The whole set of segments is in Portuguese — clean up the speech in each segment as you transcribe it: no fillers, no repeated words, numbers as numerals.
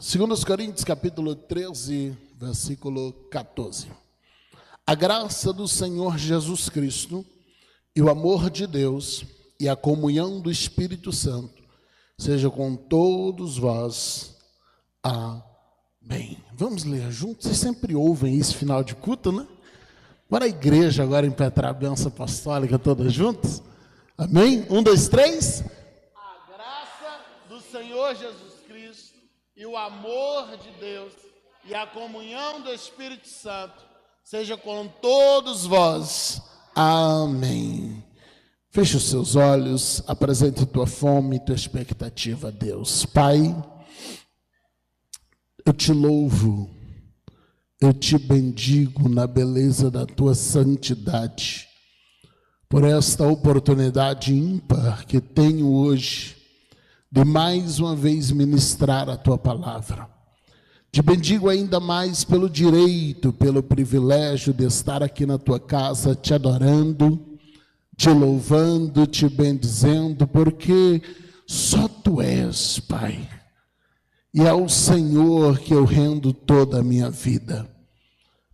2 Coríntios capítulo 13, versículo 14. A graça do Senhor Jesus Cristo e o amor de Deus e a comunhão do Espírito Santo seja com todos vós. Amém. Vamos ler juntos? Vocês sempre ouvem esse final de culto, né? Bora a igreja agora impetrar a bênção apostólica todas juntas? Amém? 1, 2, 3. A graça do Senhor Jesus Cristo e o amor de Deus e a comunhão do Espírito Santo seja com todos vós. Amém. Feche os seus olhos, apresente tua fome e tua expectativa a Deus. Pai, eu te louvo, eu te bendigo na beleza da tua santidade, por esta oportunidade ímpar que tenho hoje de mais uma vez ministrar a tua palavra. Te bendigo ainda mais pelo direito, pelo privilégio de estar aqui na tua casa te adorando, te louvando, te bendizendo, porque só tu és, Pai. E é ao Senhor que eu rendo toda a minha vida.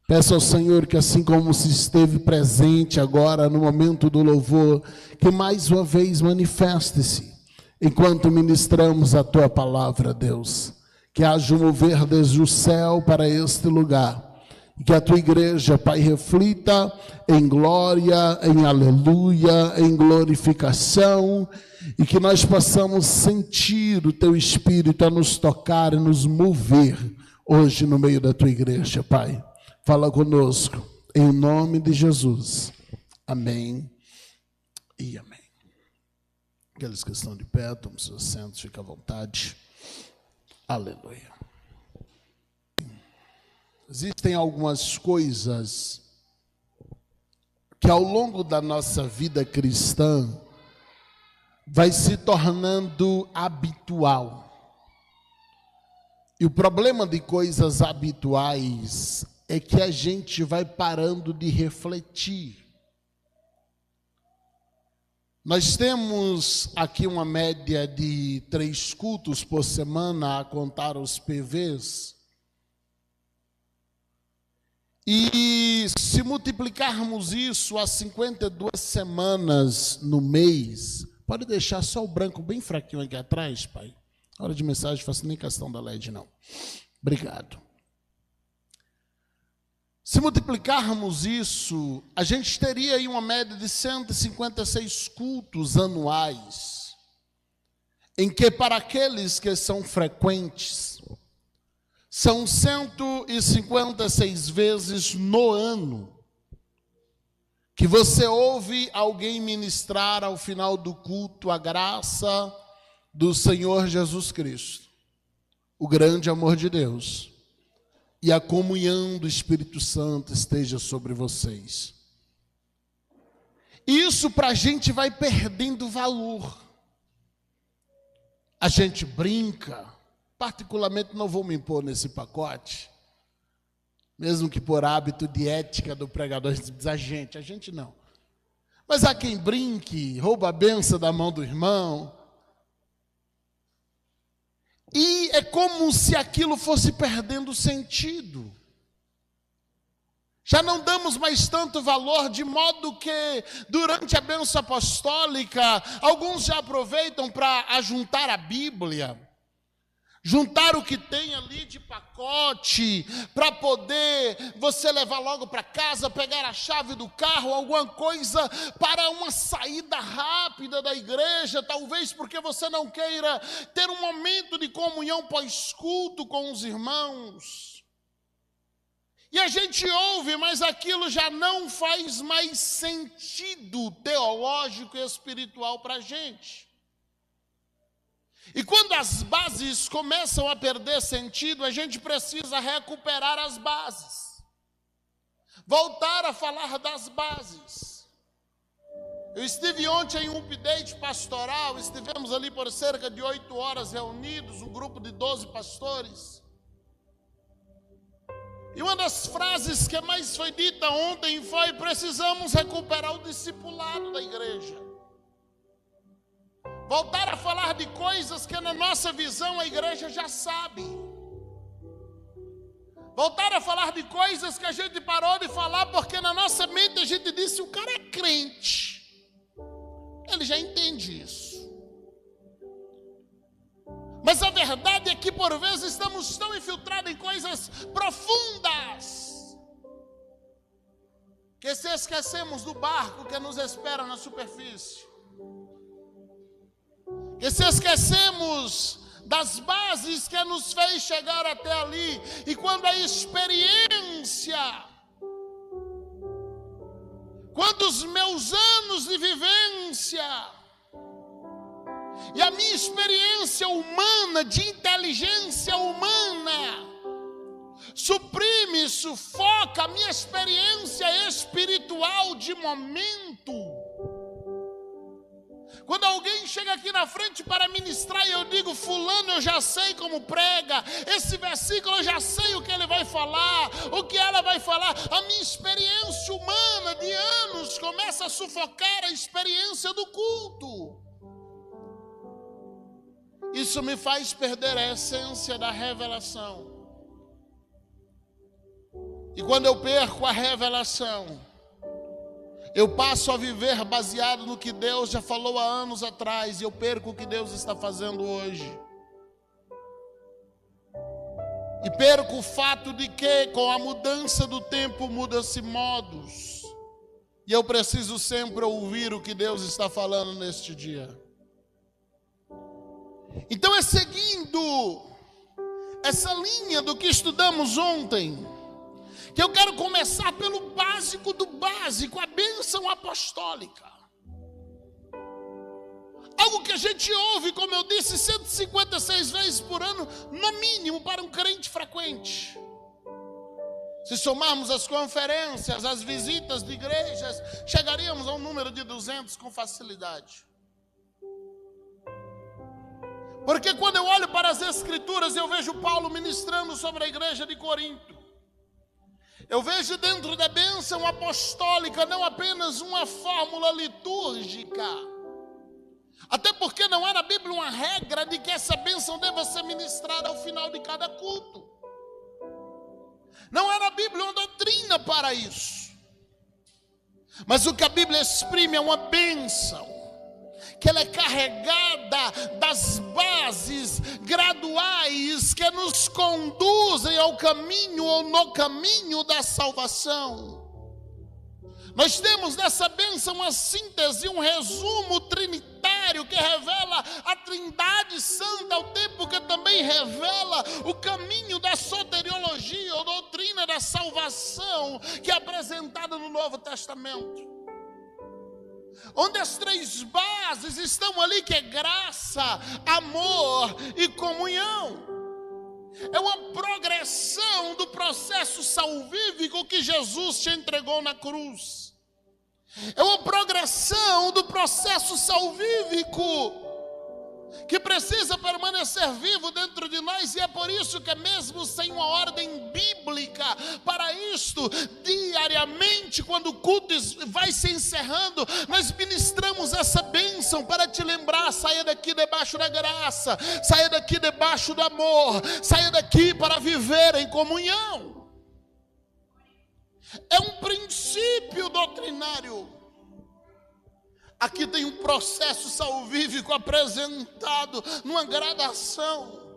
Peço ao Senhor que, assim como se esteve presente agora no momento do louvor, que mais uma vez manifeste-se enquanto ministramos a tua palavra, Deus. Que haja um mover desde o céu para este lugar. E que a tua igreja, Pai, reflita em glória, em aleluia, em glorificação, e que nós possamos sentir o teu Espírito a nos tocar e nos mover hoje no meio da tua igreja, Pai. Fala conosco, em nome de Jesus. Amém e amém. Aqueles que estão de pé, tomem seus assentos, fiquem à vontade. Aleluia. Existem algumas coisas que ao longo da nossa vida cristã vai se tornando habitual. E o problema de coisas habituais é que a gente vai parando de refletir. Nós temos aqui uma média de 3 cultos por semana, a contar os PVs. E se multiplicarmos isso a 52 semanas no mês, pode deixar só o branco bem fraquinho aqui atrás, pai? Hora de mensagem, faço nem questão da LED, não. Obrigado. Se multiplicarmos isso, a gente teria aí uma média de 156 cultos anuais, em que para aqueles que são frequentes, são 156 vezes no ano que você ouve alguém ministrar ao final do culto a graça do Senhor Jesus Cristo, o grande amor de Deus e a comunhão do Espírito Santo esteja sobre vocês. Isso para a gente vai perdendo valor. A gente brinca. Particularmente não vou me impor nesse pacote, mesmo que por hábito de ética do pregador, a gente não. Mas há quem brinque, rouba a bênção da mão do irmão, e é como se aquilo fosse perdendo sentido. Já não damos mais tanto valor, de modo que durante a bênção apostólica, alguns já aproveitam para ajuntar a Bíblia, juntar o que tem ali de pacote, para poder você levar logo para casa, pegar a chave do carro, alguma coisa para uma saída rápida da igreja, talvez porque você não queira ter um momento de comunhão pós-culto com os irmãos. E a gente ouve, mas aquilo já não faz mais sentido teológico e espiritual para a gente. E quando as bases começam a perder sentido, a gente precisa recuperar as bases. Voltar a falar das bases. Eu estive ontem em um update pastoral, estivemos ali por cerca de 8 horas reunidos, um grupo de 12 pastores. E uma das frases que mais foi dita ontem foi: precisamos recuperar o discipulado da igreja. Voltar a falar de coisas que na nossa visão a igreja já sabe. Voltar a falar de coisas que a gente parou de falar, porque na nossa mente a gente disse: o cara é crente, ele já entende isso. Mas a verdade é que por vezes estamos tão infiltrados em coisas profundas, que se esquecemos do barco que nos espera na superfície, que se esquecemos das bases que nos fez chegar até ali. E quando a experiência, quando os meus anos de vivência e a minha experiência humana, de inteligência humana, suprime, sufoca a minha experiência espiritual de momento. Quando alguém chega aqui na frente para ministrar e eu digo: fulano, eu já sei como prega, esse versículo eu já sei o que ele vai falar, o que ela vai falar, a minha experiência humana de anos começa a sufocar a experiência do culto. Isso me faz perder a essência da revelação. E quando eu perco a revelação, eu passo a viver baseado no que Deus já falou há anos atrás, e eu perco o que Deus está fazendo hoje. E perco o fato de que com a mudança do tempo muda-se modos. E eu preciso sempre ouvir o que Deus está falando neste dia. Então é seguindo essa linha do que estudamos ontem, que eu quero começar pelo básico do básico, a bênção apostólica. Algo que a gente ouve, como eu disse, 156 vezes por ano, no mínimo, para um crente frequente. Se somarmos as conferências, as visitas de igrejas, chegaríamos a um número de 200 com facilidade. Porque quando eu olho para as Escrituras, eu vejo Paulo ministrando sobre a igreja de Corinto. Eu vejo dentro da bênção apostólica não apenas uma fórmula litúrgica, até porque não há na Bíblia uma regra de que essa bênção deva ser ministrada ao final de cada culto. Não há na Bíblia uma doutrina para isso. Mas o que a Bíblia exprime é uma bênção, que ela é carregada das bases graduais que nos conduzem ao caminho ou no caminho da salvação. Nós temos nessa bênção uma síntese, um resumo trinitário que revela a Trindade Santa, ao tempo que também revela o caminho da soteriologia ou doutrina da salvação, que é apresentada no Novo Testamento. Onde as três bases estão ali, que é graça, amor e comunhão. É uma progressão do processo salvífico que Jesus te entregou na cruz. É uma progressão do processo salvífico que precisa permanecer vivo dentro de nós, e é por isso que mesmo sem uma ordem bíblica para isto, diariamente, quando o culto vai se encerrando, nós ministramos essa bênção para te lembrar: saia daqui debaixo da graça, saia daqui debaixo do amor, saia daqui para viver em comunhão. É um princípio doutrinário. Aqui tem um processo salvífico apresentado numa gradação.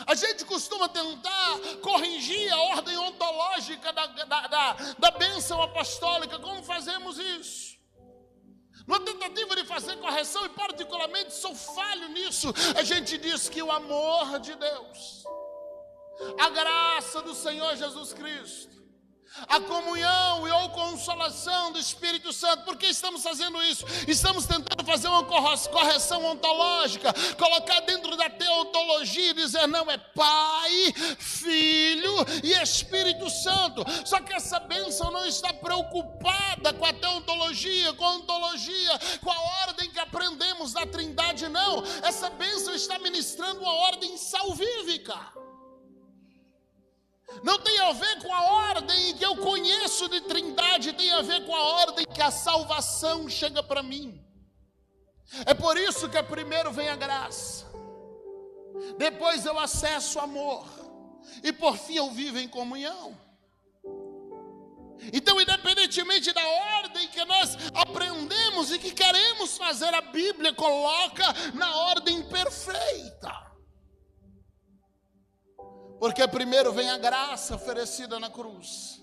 A gente costuma tentar corrigir a ordem ontológica da bênção apostólica. Como fazemos isso? Numa tentativa de fazer correção, e particularmente sou falho nisso, a gente diz que o amor de Deus, a graça do Senhor Jesus Cristo, a comunhão ou consolação do Espírito Santo. Por que estamos fazendo isso? Estamos tentando fazer uma correção ontológica, colocar dentro da teontologia e dizer: não, é Pai, Filho e Espírito Santo. Só que essa bênção não está preocupada com a teontologia, com a ontologia, com a ordem que aprendemos da Trindade, não. Essa bênção está ministrando uma ordem salvífica. Não tem a ver com a ordem que eu conheço de Trindade, tem a ver com a ordem que a salvação chega para mim. É por isso que primeiro vem a graça, depois eu acesso o amor, e por fim eu vivo em comunhão. Então, independentemente da ordem que nós aprendemos e que queremos fazer, a Bíblia coloca na ordem perfeita. Porque primeiro vem a graça oferecida na cruz.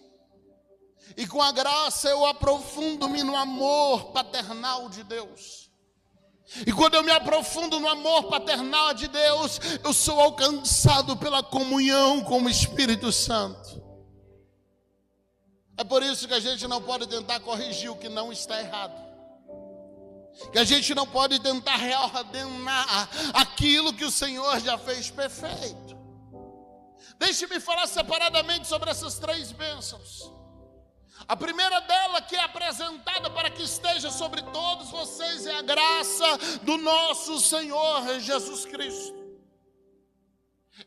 E com a graça eu aprofundo-me no amor paternal de Deus. E quando eu me aprofundo no amor paternal de Deus, eu sou alcançado pela comunhão com o Espírito Santo. É por isso que a gente não pode tentar corrigir o que não está errado. Que a gente não pode tentar reordenar aquilo que o Senhor já fez perfeito. Deixe-me falar separadamente sobre essas 3 bênçãos. A primeira dela, que é apresentada para que esteja sobre todos vocês, é a graça do nosso Senhor Jesus Cristo.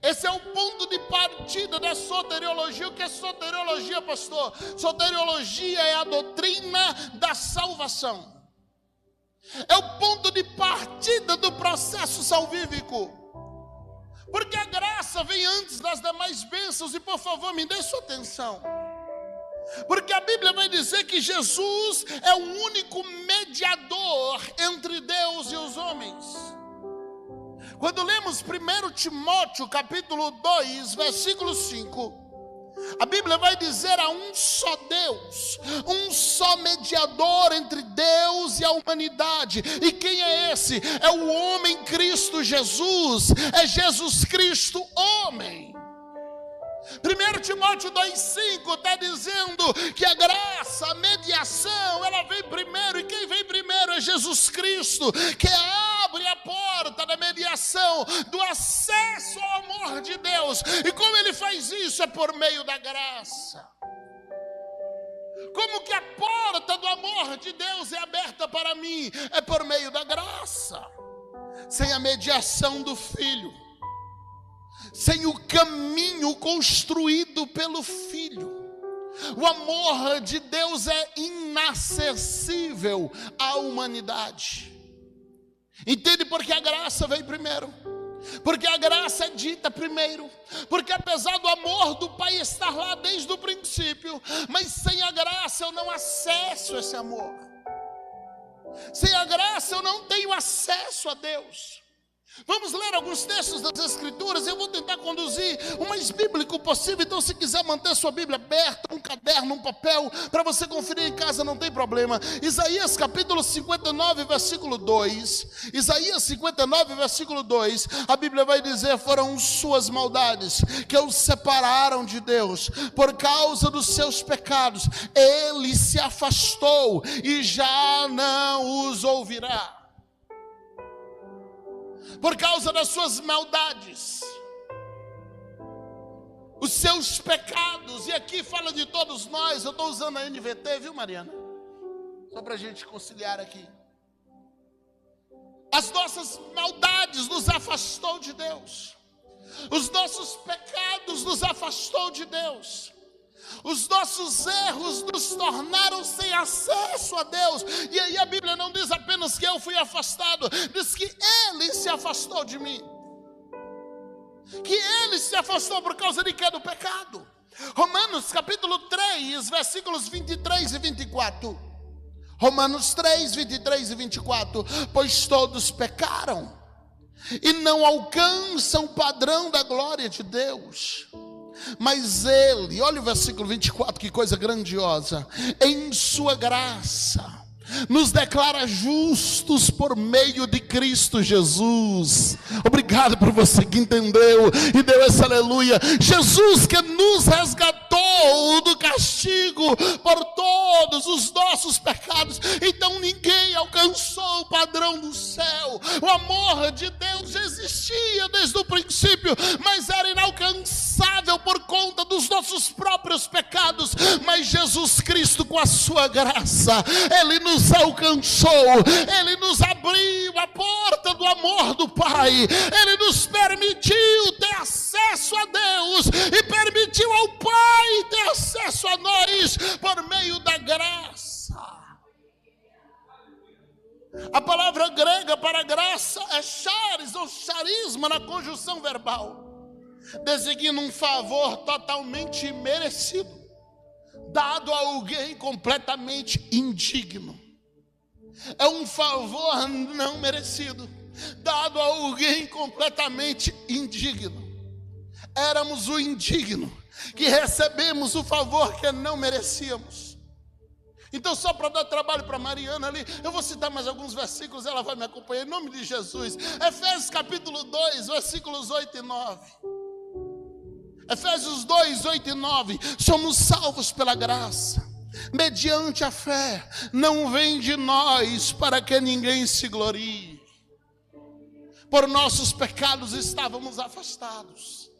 Esse é o ponto de partida da soteriologia. O que é soteriologia, pastor? Soteriologia é a doutrina da salvação. É o ponto de partida do processo salvífico. Porque a graça vem antes das demais bênçãos. E por favor, me dê sua atenção. Porque a Bíblia vai dizer que Jesus é o único mediador entre Deus e os homens. Quando lemos 1 Timóteo capítulo 2, versículo 5, a Bíblia vai dizer: há um só Deus, um só mediador entre Deus e a humanidade. E quem é esse? É o homem Cristo Jesus, é Jesus Cristo homem. 1 Timóteo 2,5 está dizendo que a graça, a mediação, ela vem primeiro. E quem vem primeiro é Jesus Cristo, que abre a porta da mediação, do acesso ao amor de Deus. E como ele faz isso? É por meio da graça. Como que a porta do amor de Deus é aberta para mim? É por meio da graça. Sem a mediação do Filho, sem o caminho construído pelo Filho, o amor de Deus é inacessível à humanidade. Entende? Porque a graça veio primeiro, porque a graça é dita primeiro, porque apesar do amor do Pai estar lá desde o princípio, mas sem a graça eu não acesso esse amor. Sem a graça eu não tenho acesso a Deus. Vamos ler alguns textos das Escrituras. Eu vou tentar conduzir o mais bíblico possível. Então, se quiser manter sua Bíblia aberta, um caderno, um papel, para você conferir em casa, não tem problema. Isaías capítulo 59, versículo 2. Isaías 59, versículo 2. A Bíblia vai dizer: foram suas maldades que os separaram de Deus. Por causa dos seus pecados, ele se afastou e já não os ouvirá. Por causa das suas maldades, os seus pecados, e aqui fala de todos nós. Eu estou usando a NVT, viu, Mariana? Só para a gente conciliar aqui. As nossas maldades nos afastou de Deus. Os nossos pecados nos afastou de Deus. Os nossos erros nos tornaram sem acesso a Deus. E aí a Bíblia não diz apenas que eu fui afastado, diz que Ele se afastou de mim. Que Ele se afastou por causa de quê? Do pecado. Romanos capítulo 3, versículos 23 e 24. Romanos 3, 23 e 24. Pois todos pecaram e não alcançam o padrão da glória de Deus. Mas Ele, olha o versículo 24, que coisa grandiosa: em sua graça nos declara justos por meio de Cristo Jesus. Obrigado por você que entendeu e deu esse aleluia. Jesus que nos resgatou do castigo por todos os nossos pecados. Então ninguém alcançou o padrão do céu. O amor de Deus existia desde o princípio, mas era inalcançável por conta dos nossos próprios pecados. Mas Jesus Cristo, com a sua graça, Ele nos alcançou, Ele nos abriu a porta do amor do Pai, Ele nos permitiu ter acesso a Deus e permitiu ao Pai ter acesso a nós por meio da graça. A palavra grega para graça é charis ou charisma na conjunção verbal. designa um favor totalmente imerecido, dado a alguém completamente indigno. É um favor não merecido, dado a alguém completamente indigno. Éramos o indigno, que recebemos o favor que não merecíamos. Então, só para dar trabalho para Mariana ali, eu vou citar mais alguns versículos, ela vai me acompanhar em nome de Jesus. Efésios capítulo 2, versículos 8 e 9. Efésios 2, 8 e 9. Somos salvos pela graça, mediante a fé. Não vem de nós, para que ninguém se glorie. Por nossos pecados estávamos afastados,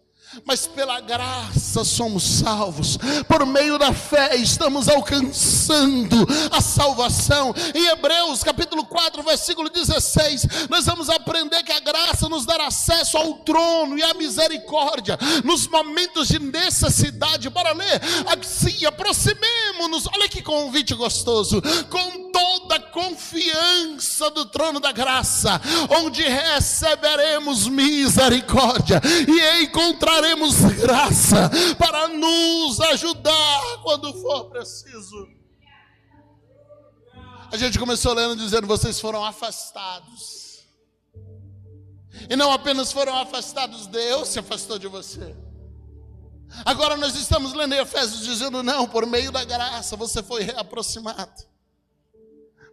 mas pela graça somos salvos. Por meio da fé estamos alcançando a salvação. Em Hebreus capítulo 4, versículo 16, nós vamos aprender que a graça nos dará acesso ao trono e à misericórdia nos momentos de necessidade. Bora ler? Assim, aproximemo-nos, olha que convite gostoso, com toda a confiança do trono da graça, onde receberemos misericórdia e encontraremos graça para nos ajudar quando for preciso. A gente começou lendo dizendo: vocês foram afastados. E não apenas foram afastados, Deus se afastou de você. Agora nós estamos lendo em Efésios dizendo: não, por meio da graça você foi reaproximado.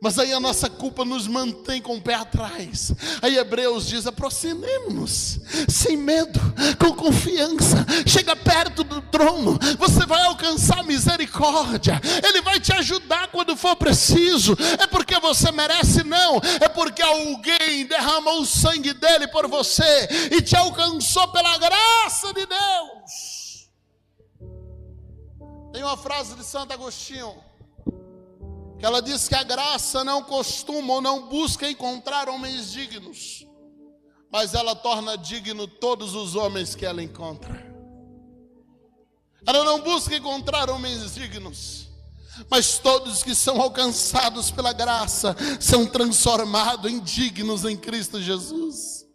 Mas aí a nossa culpa nos mantém com o pé atrás. Aí Hebreus diz: aproximemo-nos sem medo, com confiança. Chega perto do trono, você vai alcançar misericórdia. Ele vai te ajudar quando for preciso. É porque você merece? Não. É porque alguém derramou o sangue dele por você e te alcançou pela graça de Deus. Tem uma frase de Santo Agostinho, que ela diz que a graça não costuma ou não busca encontrar homens dignos, mas ela torna digno todos os homens que ela encontra. Ela não busca encontrar homens dignos, mas todos que são alcançados pela graça são transformados em dignos em Cristo Jesus.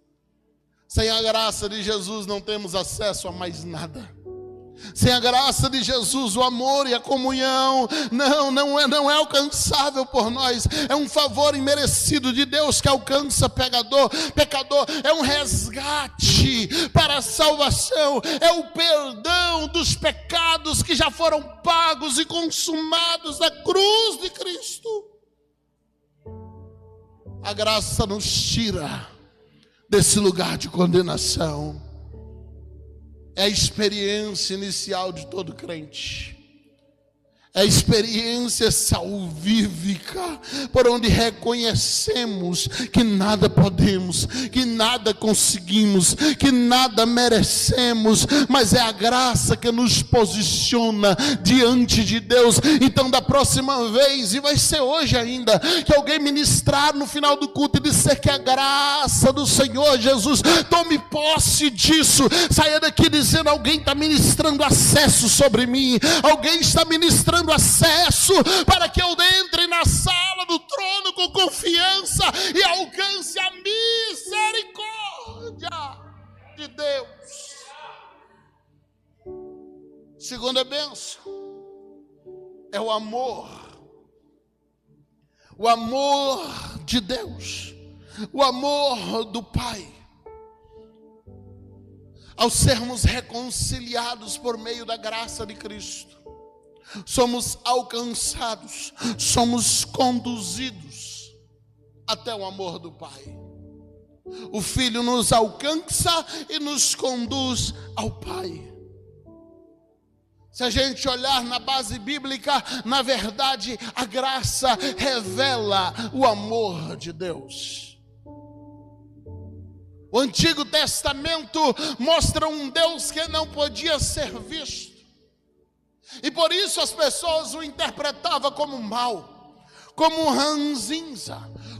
Sem a graça de Jesus não temos acesso a mais nada. Sem a graça de Jesus, o amor e a comunhão não é alcançável por nós. É um favor imerecido de Deus que alcança pecador. É um resgate para a salvação. É o perdão dos pecados que já foram pagos e consumados na cruz de Cristo. A graça nos tira desse lugar de condenação. É a experiência inicial de todo crente. É a experiência salvífica, por onde reconhecemos que nada podemos, que nada conseguimos, que nada merecemos, mas é a graça que nos posiciona diante de Deus. Então, da próxima vez, e vai ser hoje ainda, que alguém ministrar no final do culto e disser que a graça do Senhor Jesus, tome posse disso. Saia daqui dizendo: alguém está ministrando acesso sobre mim, alguém está ministrando acesso para que eu entre na sala do trono com confiança e alcance a misericórdia de Deus. Segunda bênção é o amor de Deus, o amor do Pai. Ao sermos reconciliados por meio da graça de Cristo, somos alcançados, somos conduzidos até o amor do Pai. O Filho nos alcança e nos conduz ao Pai. Se a gente olhar na base bíblica, na verdade, a graça revela o amor de Deus. O Antigo Testamento mostra um Deus que não podia ser visto. E por isso as pessoas o interpretavam como mau, como ranzinza,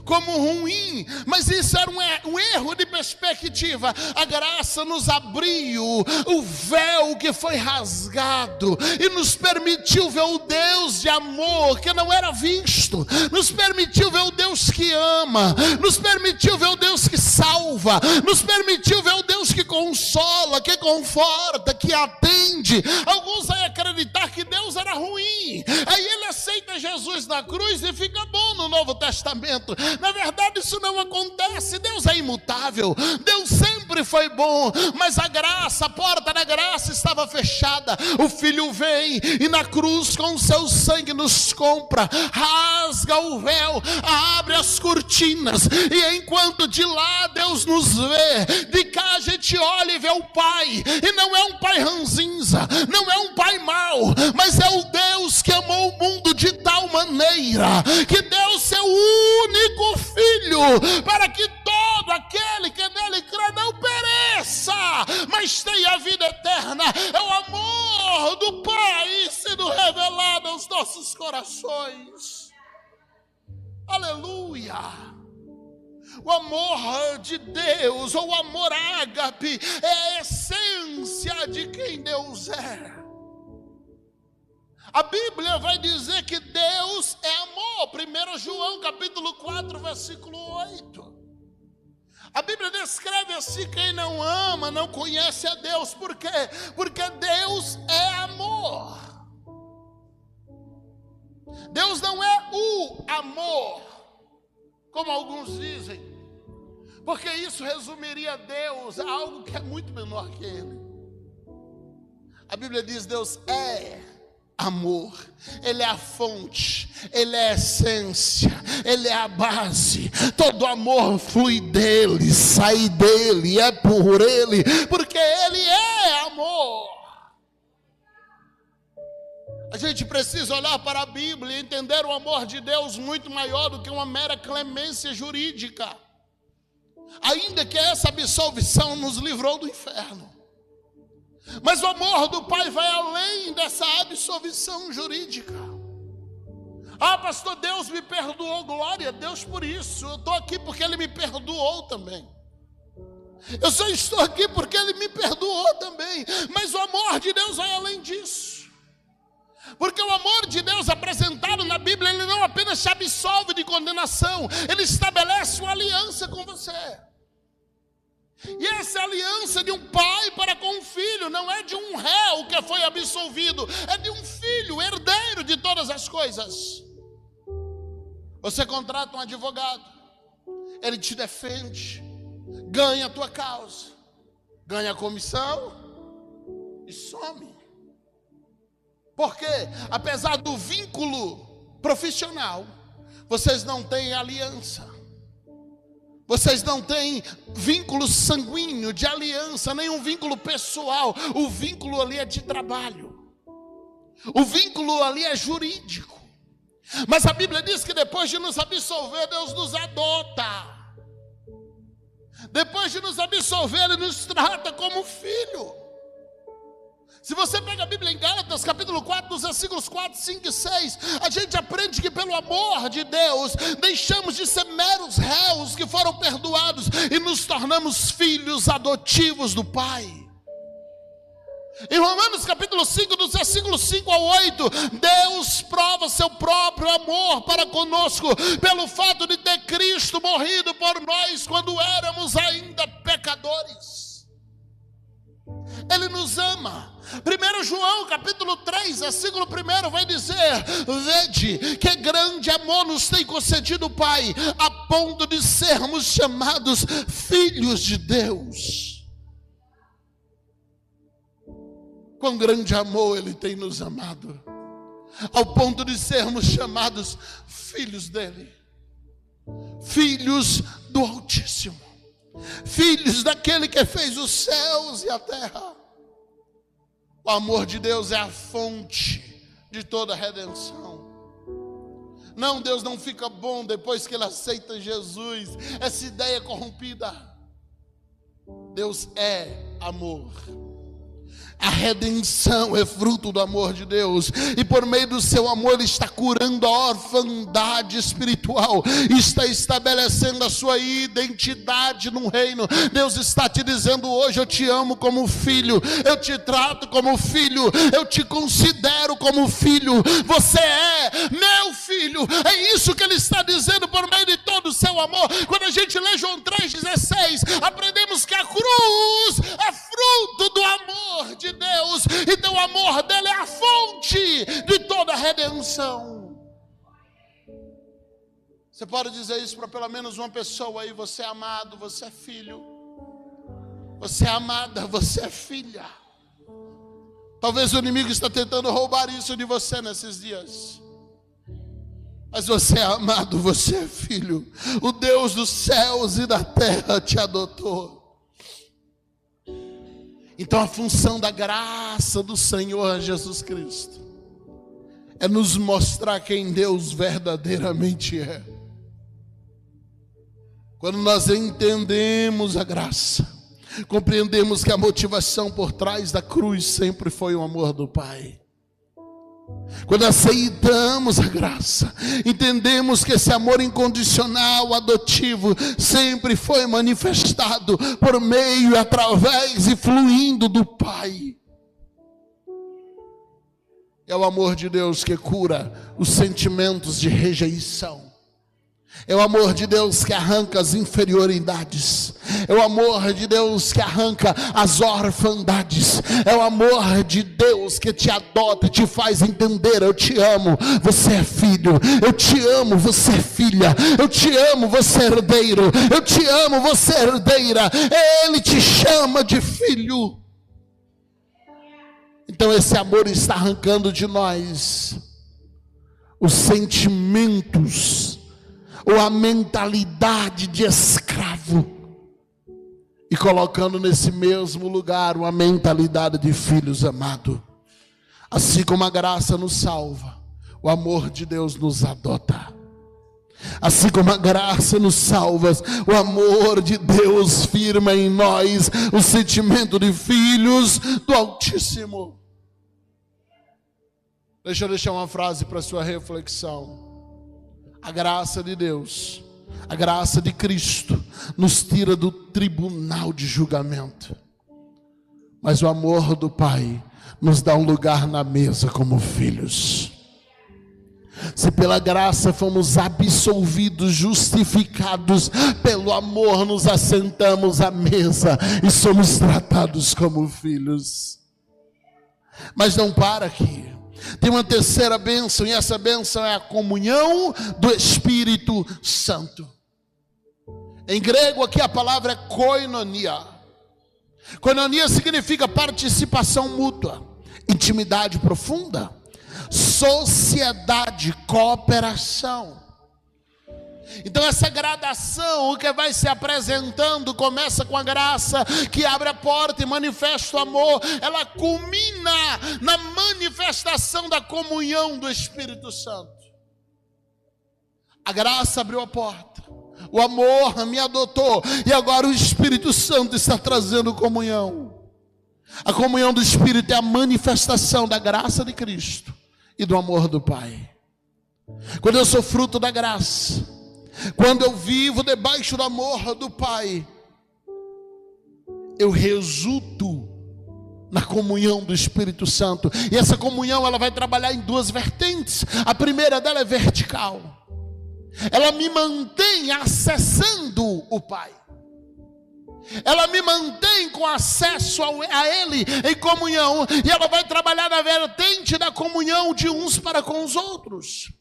como ruim, mas isso era um erro de perspectiva. A graça nos abriu o véu que foi rasgado e nos permitiu ver o Deus de amor que não era visto, nos permitiu ver o Deus que ama, nos permitiu ver o Deus que salva, nos permitiu ver o Deus que consola, que conforta, que atende. Alguns vão acreditar que Deus era ruim, aí ele aceita Jesus na cruz e fica bom no Novo Testamento. Na verdade isso não acontece. Deus é imutável, Deus sempre foi bom, mas a graça, a porta da graça estava fechada. O Filho vem e na cruz com o seu sangue nos compra, rasga o véu, abre as cortinas, e enquanto de lá Deus nos vê, de cá a gente olha e vê o Pai, e não é um Pai ranzinza, não é um Pai mau, mas é o Deus que amou o mundo de tal maneira que deu seu único Filho, para que todo aquele que nele crê não pereça, mas tenha a vida eterna. É o amor do Pai sendo revelado aos nossos corações. Aleluia! O amor de Deus, ou o amor ágape, é a essência de quem Deus é. A Bíblia vai dizer que Deus é amor. 1 João capítulo 4, versículo 8. A Bíblia descreve assim: quem não ama não conhece a Deus. Por quê? Porque Deus é amor. Deus não é o amor, como alguns dizem, porque isso resumiria Deus a algo que é muito menor que Ele. A Bíblia diz: Deus é amor, Ele é a fonte, Ele é a essência, Ele é a base. Todo amor flui dEle, sai dEle, é por Ele, porque Ele é amor. A gente precisa olhar para a Bíblia e entender o amor de Deus muito maior do que uma mera clemência jurídica, ainda que essa absolvição nos livrou do inferno. Mas o amor do Pai vai além dessa absolvição jurídica. Ah, pastor, Deus me perdoou. Glória a Deus por isso. Eu estou aqui porque Ele me perdoou também. Eu só estou aqui porque Ele me perdoou também. Mas o amor de Deus vai além disso. Porque o amor de Deus apresentado na Bíblia, Ele não apenas te absolve de condenação, Ele estabelece uma aliança com você. E essa aliança de um pai para com um filho, não é de um réu que foi absolvido, é de um filho, herdeiro de todas as coisas. Você contrata um advogado, ele te defende, ganha a tua causa, ganha a comissão e some. Porque apesar do vínculo profissional, vocês não têm aliança. Vocês não têm vínculo sanguíneo de aliança, nenhum vínculo pessoal. O vínculo ali é de trabalho. O vínculo ali é jurídico. Mas a Bíblia diz que depois de nos absolver, Deus nos adota. Depois de nos absolver, Ele nos trata como filho. Se você pega a Bíblia em Gálatas, capítulo 4, nos versículos 4, 5 e 6, a gente aprende que pelo amor de Deus, deixamos de ser meros réus que foram perdoados e nos tornamos filhos adotivos do Pai. Em Romanos capítulo 5, dos versículos 5 ao 8, Deus prova seu próprio amor para conosco, pelo fato de ter Cristo morrido por nós quando éramos ainda pecadores. Ele nos ama. 1 João capítulo 3, versículo 1 vai dizer: vede que grande amor nos tem concedido o Pai, a ponto de sermos chamados filhos de Deus. Quão grande amor Ele tem nos amado, ao ponto de sermos chamados filhos dEle, filhos do Altíssimo, filhos daquele que fez os céus e a terra. O amor de Deus é a fonte de toda a redenção. Não, Deus não fica bom depois que Ele aceita Jesus. Essa ideia é corrompida. Deus é amor. A redenção é fruto do amor de Deus, e por meio do seu amor Ele está curando a orfandade espiritual, está estabelecendo a sua identidade no reino. Deus está te dizendo hoje: eu te amo como filho, eu te trato como filho, eu te considero como filho, você é meu filho. É isso que Ele está dizendo por meio de todo o seu amor. Quando a gente lê João 3,16, aprendemos que a cruz é fruto do amor de Deus, então o amor dele é a fonte de toda a redenção. Você pode dizer isso para pelo menos uma pessoa aí: você é amado, você é filho, você é amada, você é filha. Talvez o inimigo está tentando roubar isso de você nesses dias, mas você é amado, você é filho. O Deus dos céus e da terra te adotou. Então a função da graça do Senhor Jesus Cristo é nos mostrar quem Deus verdadeiramente é. Quando nós entendemos a graça, compreendemos que a motivação por trás da cruz sempre foi o amor do Pai. Quando aceitamos a graça, entendemos que esse amor incondicional, adotivo, sempre foi manifestado por meio, através e fluindo do Pai. É o amor de Deus que cura os sentimentos de rejeição. É o amor de Deus que arranca as inferioridades. É o amor de Deus que arranca as orfandades. É o amor de Deus que te adota e te faz entender: eu te amo, você é filho. Eu te amo, você é filha. Eu te amo, você é herdeiro. Eu te amo, você é herdeira. Ele te chama de filho. Então esse amor está arrancando de nós os sentimentos, ou a mentalidade de escravo, e colocando nesse mesmo lugar uma mentalidade de filhos amados. Assim como a graça nos salva, o amor de Deus nos adota. Assim como a graça nos salva, o amor de Deus firma em nós o sentimento de filhos do Altíssimo. Deixa eu deixar uma frase para sua reflexão. A graça de Deus, a graça de Cristo, nos tira do tribunal de julgamento. Mas o amor do Pai nos dá um lugar na mesa como filhos. Se pela graça fomos absolvidos, justificados, pelo amor nos assentamos à mesa e somos tratados como filhos. Mas não para aqui. Tem uma terceira bênção, e essa bênção é a comunhão do Espírito Santo. Em grego aqui a palavra é koinonia. Koinonia significa participação mútua, intimidade profunda, sociedade, cooperação. Então essa gradação, o que vai se apresentando, começa com a graça que abre a porta e manifesta o amor. Ela culmina na manifestação da comunhão do Espírito Santo. A graça abriu a porta, o amor me adotou, e agora o Espírito Santo está trazendo comunhão. A comunhão do Espírito é a manifestação da graça de Cristo e do amor do Pai. Quando eu sou fruto da graça, quando eu vivo debaixo do amor do Pai, eu resulto na comunhão do Espírito Santo. E essa comunhão, ela vai trabalhar em duas vertentes. A primeira dela é vertical. Ela me mantém acessando o Pai. Ela me mantém com acesso a Ele em comunhão. E ela vai trabalhar na vertente da comunhão de uns para com os outros.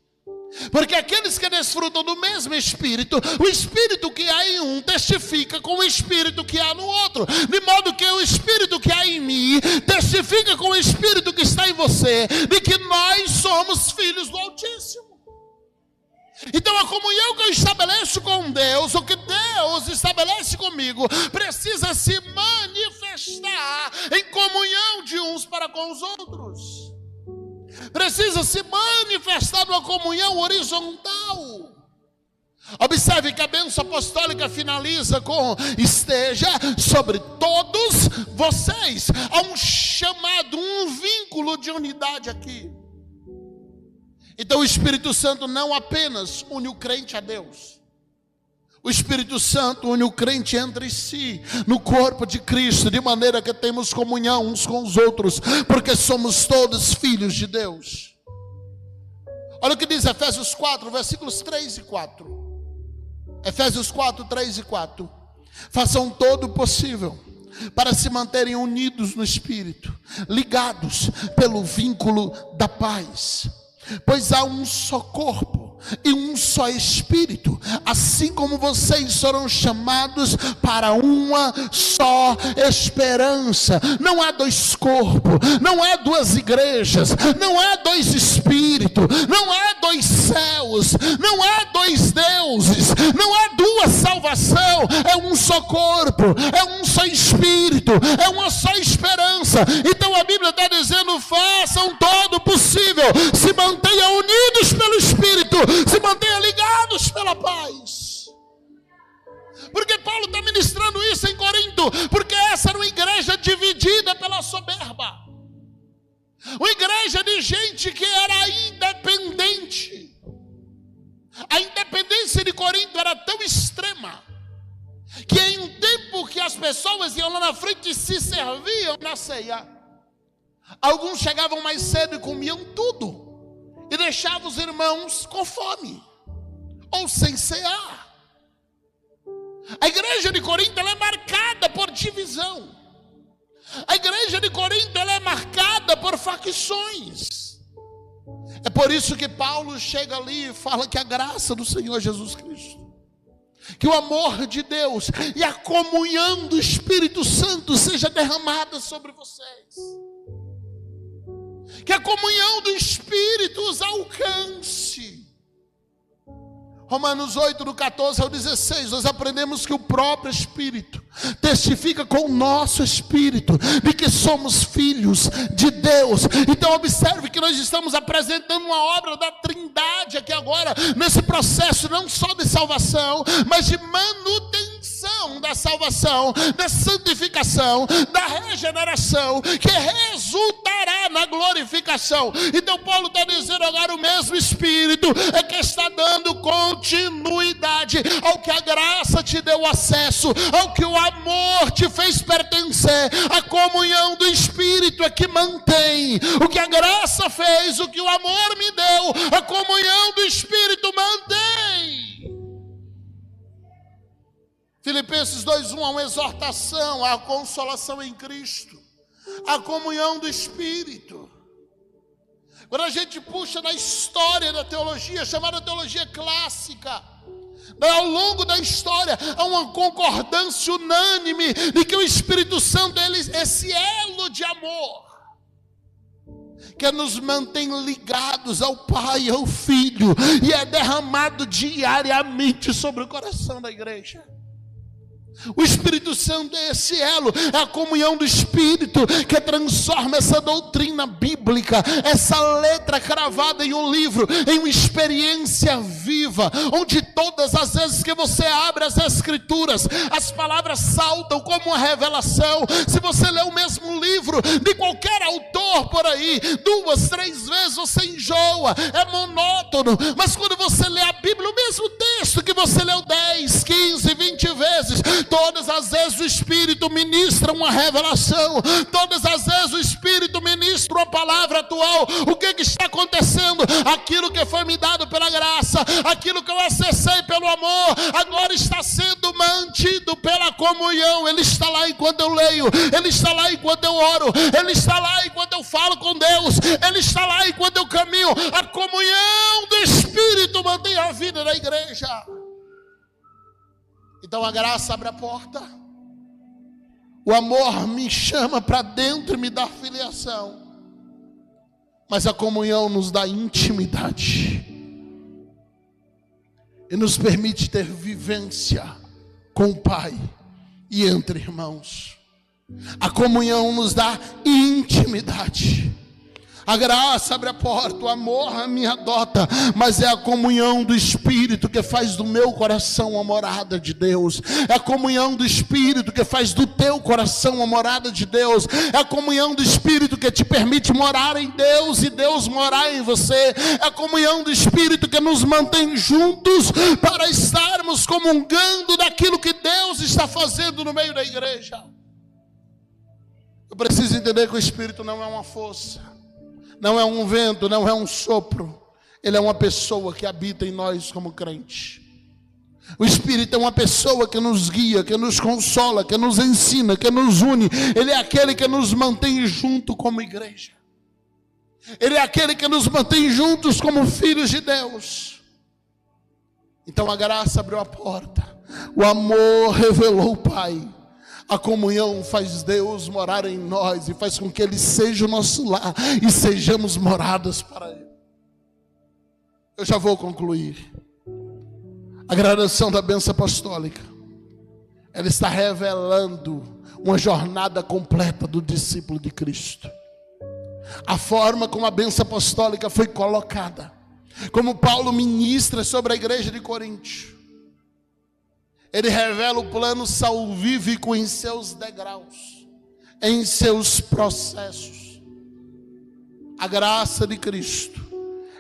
Porque aqueles que desfrutam do mesmo Espírito, o Espírito que há em um testifica com o Espírito que há no outro, de modo que o Espírito que há em mim testifica com o Espírito que está em você, de que nós somos filhos do Altíssimo. Então a comunhão que eu estabeleço com Deus, o que Deus estabelece comigo, precisa se manifestar em comunhão de uns para com os outros. Precisa se manifestar numa comunhão horizontal. Observe que a bênção apostólica finaliza com: esteja sobre todos vocês. Há um chamado, um vínculo de unidade aqui. Então o Espírito Santo não apenas une o crente a Deus. O Espírito Santo une o crente entre si, no corpo de Cristo, de maneira que temos comunhão uns com os outros, porque somos todos filhos de Deus. Olha o que diz Efésios 4, versículos 3 e 4. Efésios 4, 3 e 4. Façam todo o possível para se manterem unidos no Espírito, ligados pelo vínculo da paz. Pois há um só corpo e um só Espírito, assim como vocês foram chamados para uma só esperança. Não há dois corpos, não há duas igrejas, não há dois espíritos, não há dois céus, não há dois deuses, não há duas salvação. É um só corpo, é um só Espírito, é uma só esperança. Então a Bíblia está dizendo: façam todo o possível, se mantenham unidos pelo Espírito, se mantenham ligados pela paz. Porque Paulo está ministrando isso em Corinto, porque essa era uma igreja dividida pela soberba, uma igreja de gente que era independente. A independência de Corinto era tão extrema que em um tempo que as pessoas iam lá na frente e se serviam na ceia, alguns chegavam mais cedo e comiam tudo e deixavam os irmãos com fome ou sem cear. A igreja de Corinto, ela é marcada por divisão. A igreja de Corinto, ela é marcada por facções. É por isso que Paulo chega ali e fala que a graça do Senhor Jesus Cristo, que o amor de Deus e a comunhão do Espírito Santo seja derramada sobre vocês. Que a comunhão do Espírito os alcance. Romanos 8, do 14 ao 16, nós aprendemos que o próprio Espírito testifica com o nosso Espírito de que somos filhos de Deus. Então observe que nós estamos apresentando uma obra da Trindade aqui agora, nesse processo não só de salvação, mas de manutenção da salvação, da santificação, da regeneração, que resultará na glorificação. Então Paulo está dizendo agora: o mesmo Espírito é que está dando continuidade ao que a graça te deu acesso, ao que o amor te fez pertencer. A comunhão do Espírito é que mantém o que a graça fez, o que o amor me deu. A comunhão do Espírito mantém. Filipenses 2:1 é uma exortação à consolação em Cristo, a comunhão do Espírito. Quando a gente puxa na história da teologia, chamada teologia clássica, ao longo da história há uma concordância unânime de que o Espírito Santo é esse elo de amor que nos mantém ligados ao Pai e ao Filho, e é derramado diariamente sobre o coração da igreja. O Espírito Santo é esse elo, é a comunhão do Espírito que transforma essa doutrina bíblica, essa letra cravada em um livro, em uma experiência viva, onde todas as vezes que você abre as Escrituras, as palavras saltam como uma revelação. Se você lê o mesmo livro de qualquer autor por aí, 2, 3 vezes você enjoa, é monótono. Mas quando você lê a Bíblia, o mesmo texto que você leu 10, 15, 20 vezes, todas as vezes o Espírito ministra uma revelação, todas as vezes o Espírito ministra uma palavra atual. O que está acontecendo? Aquilo que foi me dado pela graça, aquilo que eu acessei pelo amor, agora está sendo mantido pela comunhão. Ele está lá enquanto eu leio, Ele está lá enquanto eu oro, Ele está lá enquanto eu falo com Deus, Ele está lá enquanto eu caminho. A comunhão do Espírito mantém a vida da igreja. Então a graça abre a porta, o amor me chama para dentro e me dá filiação, mas a comunhão nos dá intimidade e nos permite ter vivência com o Pai e entre irmãos. A comunhão nos dá intimidade. A graça abre a porta, o amor me adota, mas é a comunhão do Espírito que faz do meu coração a morada de Deus. É a comunhão do Espírito que faz do teu coração a morada de Deus. É a comunhão do Espírito que te permite morar em Deus e Deus morar em você. É a comunhão do Espírito que nos mantém juntos para estarmos comungando daquilo que Deus está fazendo no meio da igreja. Eu preciso entender que o Espírito não é uma força, não é um vento, não é um sopro. Ele é uma pessoa que habita em nós como crente. O Espírito é uma pessoa que nos guia, que nos consola, que nos ensina, que nos une. Ele é aquele que nos mantém junto como igreja. Ele é aquele que nos mantém juntos como filhos de Deus. Então a graça abriu a porta, o amor revelou o Pai. A comunhão faz Deus morar em nós e faz com que Ele seja o nosso lar e sejamos moradas para Ele. Eu já vou concluir. A graduação da bênção apostólica, ela está revelando uma jornada completa do discípulo de Cristo. A forma como a bênção apostólica foi colocada, como Paulo ministra sobre a igreja de Corinto. Ele revela o plano salvífico em seus degraus, em seus processos. A graça de Cristo,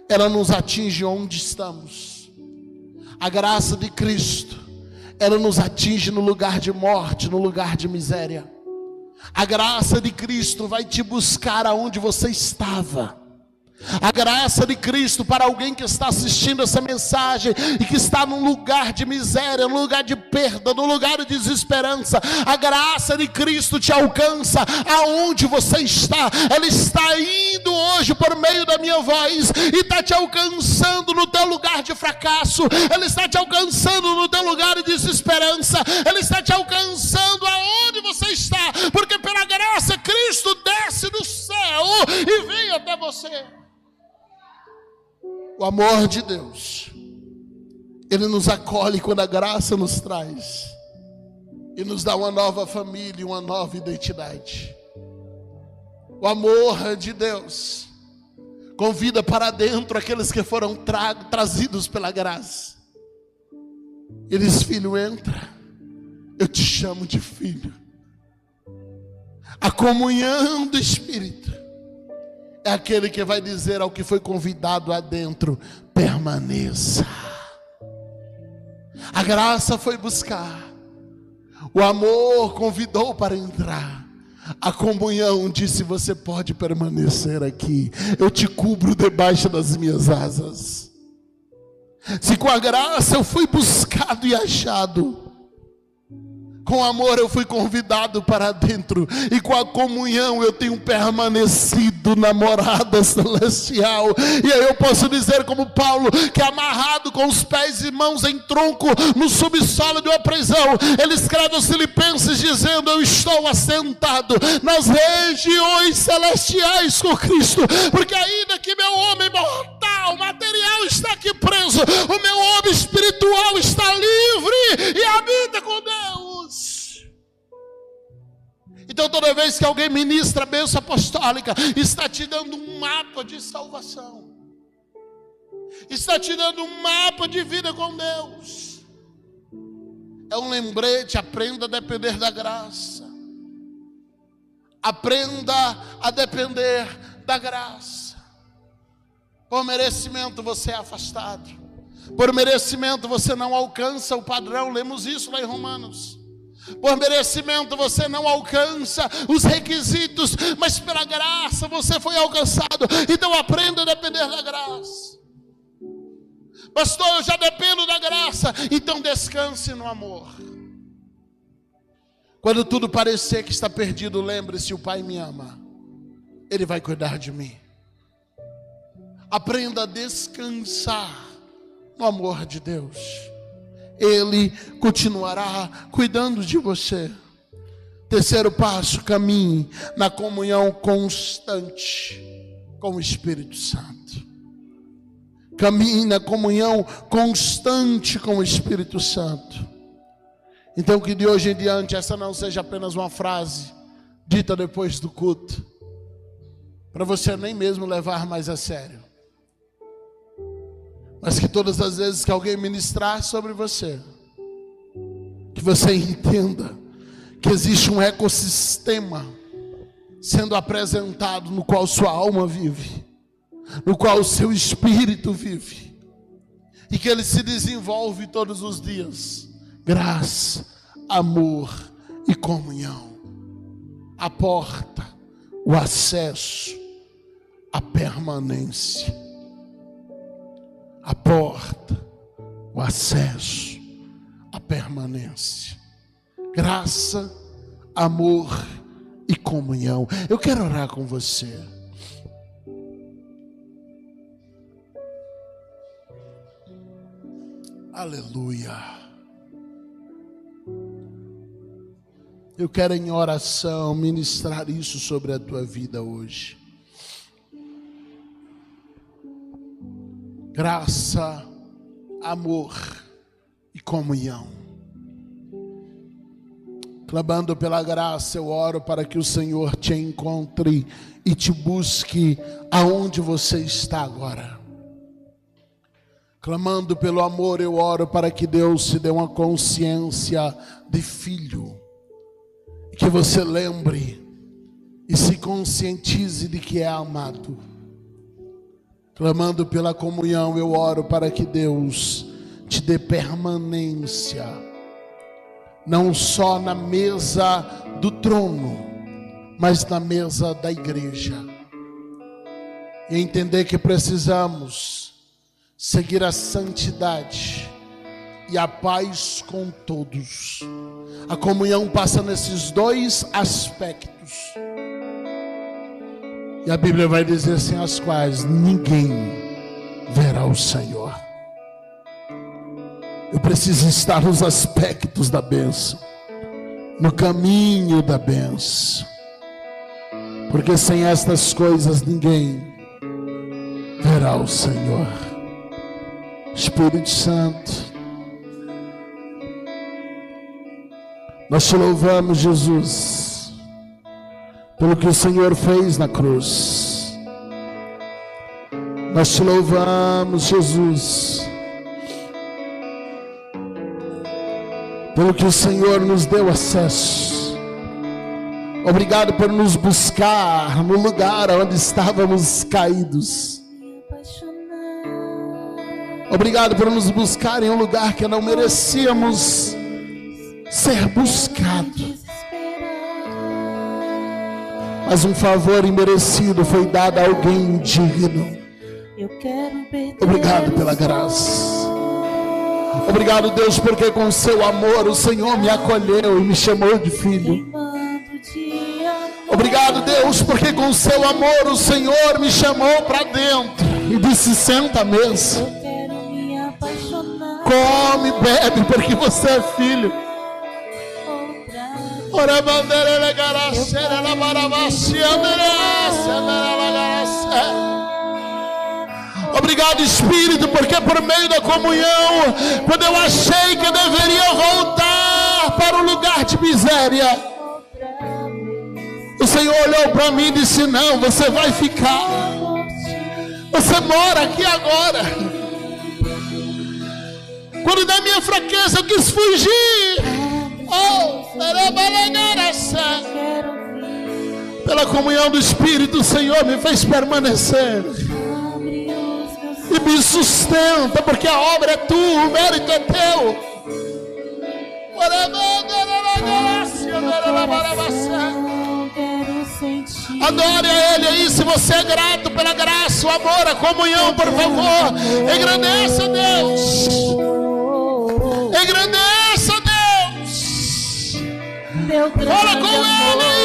ela nos atinge onde estamos. A graça de Cristo, ela nos atinge no lugar de morte, no lugar de miséria. A graça de Cristo vai te buscar aonde você estava. A graça de Cristo para alguém que está assistindo essa mensagem e que está num lugar de miséria, num lugar de perda, num lugar de desesperança. A graça de Cristo te alcança aonde você está. Ela está indo hoje por meio da minha voz e está te alcançando no teu lugar de fracasso. Ela está te alcançando no teu lugar de desesperança. Ela está te alcançando aonde você está, porque pela graça Cristo desce do céu e vem até você. O amor de Deus, Ele nos acolhe quando a graça nos traz e nos dá uma nova família, uma nova identidade. O amor de Deus convida para dentro aqueles que foram trazidos pela graça. Ele diz: filho, entra, eu te chamo de filho. A comunhão do Espírito é aquele que vai dizer ao que foi convidado adentro: permaneça. A graça foi buscar, o amor convidou para entrar, a comunhão disse: você pode permanecer aqui, eu te cubro debaixo das minhas asas. Se com a graça eu fui buscado e achado, com amor eu fui convidado para dentro, e com a comunhão eu tenho permanecido na morada celestial. E aí eu posso dizer como Paulo, que amarrado com os pés e mãos em tronco no subsolo de uma prisão, ele escreve aos Filipenses dizendo: eu estou assentado nas regiões celestiais com Cristo, porque ainda que meu homem mortal, material está aqui preso, o meu homem espiritual está livre e habita com Deus. Então toda vez que alguém ministra a bênção apostólica, está te dando um mapa de salvação, está te dando um mapa de vida com Deus. É um lembrete: aprenda a depender da graça, aprenda a depender da graça. Por merecimento você é afastado, por merecimento você não alcança o padrão. Lemos isso lá em Romanos. Por merecimento você não alcança os requisitos, mas pela graça você foi alcançado. Então aprenda a depender da graça. Pastor, eu já dependo da graça. Então descanse no amor. Quando tudo parecer que está perdido, lembre-se: o Pai me ama, Ele vai cuidar de mim. Aprenda a descansar no amor de Deus. Ele continuará cuidando de você. Terceiro passo: caminhe na comunhão constante com o Espírito Santo. Caminhe na comunhão constante com o Espírito Santo. Então que de hoje em diante essa não seja apenas uma frase dita depois do culto, para você nem mesmo levar mais a sério. Mas que todas as vezes que alguém ministrar sobre você, que você entenda que existe um ecossistema sendo apresentado no qual sua alma vive, no qual o seu espírito vive, e que ele se desenvolve todos os dias. Graça, amor e comunhão. A porta, o acesso, a permanência. A porta, o acesso, a permanência. Graça, amor e comunhão. Eu quero orar com você. Aleluia. Eu quero em oração ministrar isso sobre a tua vida hoje. Graça, amor e comunhão. Clamando pela graça, eu oro para que o Senhor te encontre e te busque aonde você está agora. Clamando pelo amor, eu oro para que Deus te dê uma consciência de filho. E que você lembre e se conscientize de que é amado. Clamando pela comunhão, eu oro para que Deus te dê permanência. Não só na mesa do trono, mas na mesa da igreja. E entender que precisamos seguir a santidade e a paz com todos. A comunhão passa nesses dois aspectos. E a Bíblia vai dizer sem as quais ninguém verá o Senhor. Eu preciso estar nos aspectos da bênção, no caminho da bênção. Porque sem estas coisas ninguém verá o Senhor. Espírito Santo, nós te louvamos, Jesus, pelo que o Senhor fez na cruz. Nós te louvamos, Jesus, pelo que o Senhor nos deu acesso. Obrigado por nos buscar no lugar onde estávamos caídos. Obrigado por nos buscar em um lugar que não merecíamos ser buscado. Mas um favor imerecido foi dado a alguém digno. Obrigado pela graça. Obrigado, Deus, porque com seu amor o Senhor me acolheu e me chamou de filho. Obrigado, Deus, porque com seu amor o Senhor me chamou para dentro e disse: senta à mesa. Come, bebe, porque você é filho. Obrigado, Espírito, porque por meio da comunhão, quando eu achei que eu deveria voltar para o lugar de miséria, o Senhor olhou para mim e disse: não, você vai ficar. Você mora aqui agora. Quando da minha fraqueza eu quis fugir, pela comunhão do Espírito, o Senhor me fez permanecer e me sustenta, porque a obra é tua, o mérito é teu. Adore a Ele aí, se você é grato pela graça, o amor, a comunhão, por favor, engrandeça a Deus. Engrandeça a Deus. Fala com Ele.